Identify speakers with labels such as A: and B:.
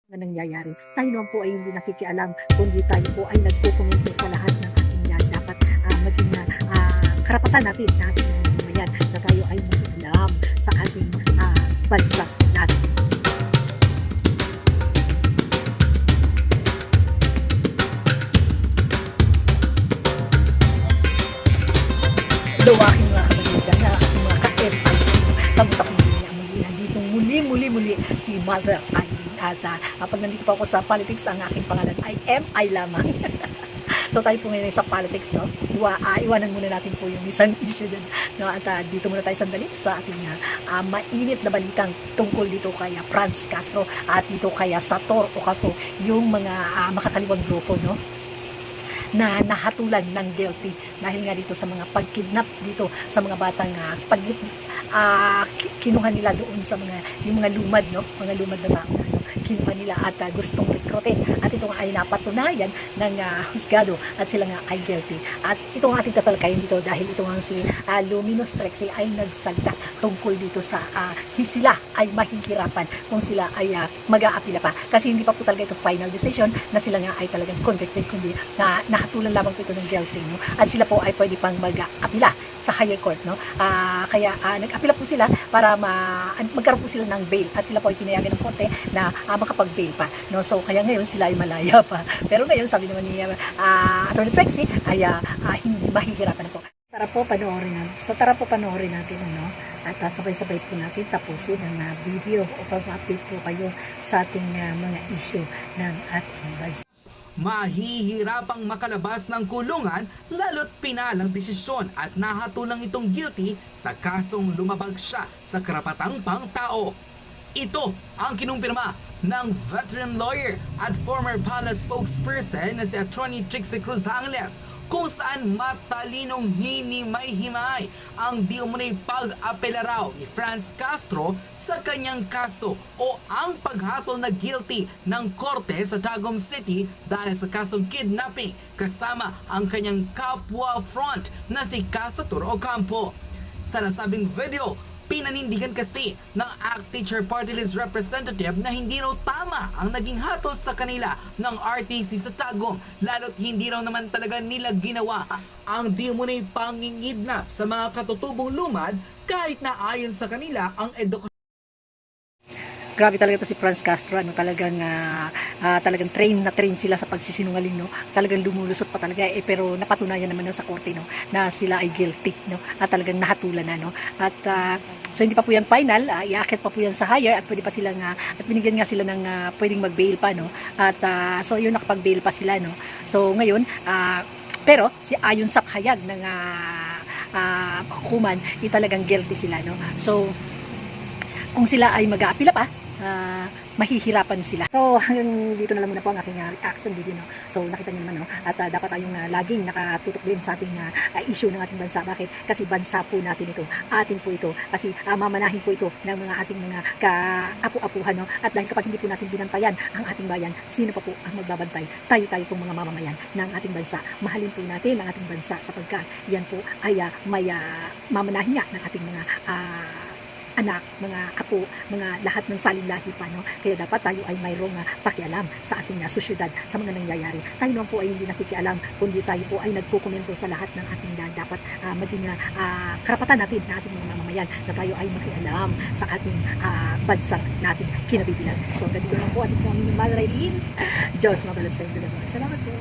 A: na nangyayari. Tayo naman po ay hindi nakikialam, kundi tayo po ay nagkukomento sa lahat ng ating dapat maging karapatan natin na ating mga mamamayan na tayo ay makialam sa ating bansa natin. Hello aking mga kapatid dyan, aking mga ka-empay. Kamusta ko muli dito muli si Mother Eileen. At pag nandito po ako sa politics, ang aking pangalan ay M.I. lamang. So tayo po ngayon sa politics, no? Iwanan muna natin po yung isang issue dyan, no? At dito muna tayo sandali sa ating mainit na balitang tungkol dito kay Franz Castro at dito kay Sator o Kato, yung mga makakaliwang grupo, no? Na nahatulan ng guilty dahil nga dito sa mga pagkidnap dito sa mga batang kinuha nila doon sa yung mga lumad, no? Mga lumad na tao, no? Kinuha nila at gustong rekrutin at ito nga ay napatunayan ng husgado at sila nga ay guilty. At ito nga ating tatalakayin dito dahil ito nga si Luminous Trexie ay nagsalita tungkol dito sa sila ay mahihirapan kung sila ay mag-aapila pa kasi hindi pa po talaga ito final decision na sila nga ay talagang convicted, kundi na nahatulan lamang po ito ng guilty, no? At sila po ay pwede pang mag-apila sa higher court, no? Kaya nag-apila po sila para magkaroon po sila ng bail at sila po ay pinayagan ng korte na makapag-bail pa, no? So kaya ngayon sila ay malaya pa, pero ngayon sabi naman ni Attorney Trexie ay hindi mahihirapan na po. Tara po panoorin natin, ano? At sabay-sabay po natin tapusin ang video o pag-update po kayo sa ating mga issue ng ating bansa.
B: Mahihirapang makalabas ng kulungan lalo't pinalang desisyon at nahatulang itong guilty sa kasong lumabag siya sa karapatang pangtao. Ito ang kinumpirma ng veteran lawyer at former palace spokesperson na si Attorney Trixie Cruz Angeles, kung saan matalinong hinimay-himay ang di umunay pag-apela raw ni Franz Castro sa kanyang kaso o ang paghatol na guilty ng korte sa Tagum City dahil sa kasong kidnapping kasama ang kanyang kapwa front na si Casator Ocampo. Sa nasabing video, pinanindigan kasi ng ACT Teacher Party List representative na hindi raw tama ang naging hatos sa kanila ng RTC sa Tagum, lalo't hindi raw naman talaga nila ginawa ang di umunay pangingidnap sa mga katutubong lumad kahit na ayon sa kanila ang edukasyon.
A: Grabe talaga to si Franz Castro, ano, talagang train sila sa pagsisinungaling, no? Talagang lumulusot pa talaga pero napatunayan naman sa korte, no, na sila ay guilty, no? At talagang nahatulan na, no? At so hindi pa po yan final, iaakit pa po yan sa higher at pwede pa silang at binigyan nga sila ng pwedeng mag-bail pa, no? At so yun, nakapag-bail pa sila, no? So ngayon pero ayon sa hayag ng hukuman, talagang guilty sila, no? So kung sila ay mag-aapila pa, mahihirapan sila. So hanggang dito na lang muna po ang aking reaction video, no? So nakita niyo naman, no? At dapat tayong laging nakatutok din sa ating issue ng ating bansa. Bakit? Kasi bansa po natin ito, atin po ito, kasi mamanahin po ito ng mga ating mga kaapu-apuhan, no? At dahil kapag hindi po natin binantayan ang ating bayan, sino pa po ang magbabantay? Tayo pong mga mamamayan ng ating bansa. Mahalin po natin ang ating bansa sapagkat yan po ay may mamanahin nga ng ating mga anak, mga apo, mga lahat ng salinlahi pa, no? Kaya dapat tayo ay mayroong pakialam sa ating sosyedad, sa mga nangyayari. Tayo naman po ay hindi nakikialam, kundi tayo po ay nagkukomento sa lahat ng ating dapat maging karapatan natin na ating mga mamamayan na tayo ay makialam sa ating bansang nating kinabibilan. So hanggang dito lang po ating mga Mother Eileen. Diyos mabalas sa inyo. Salamat po.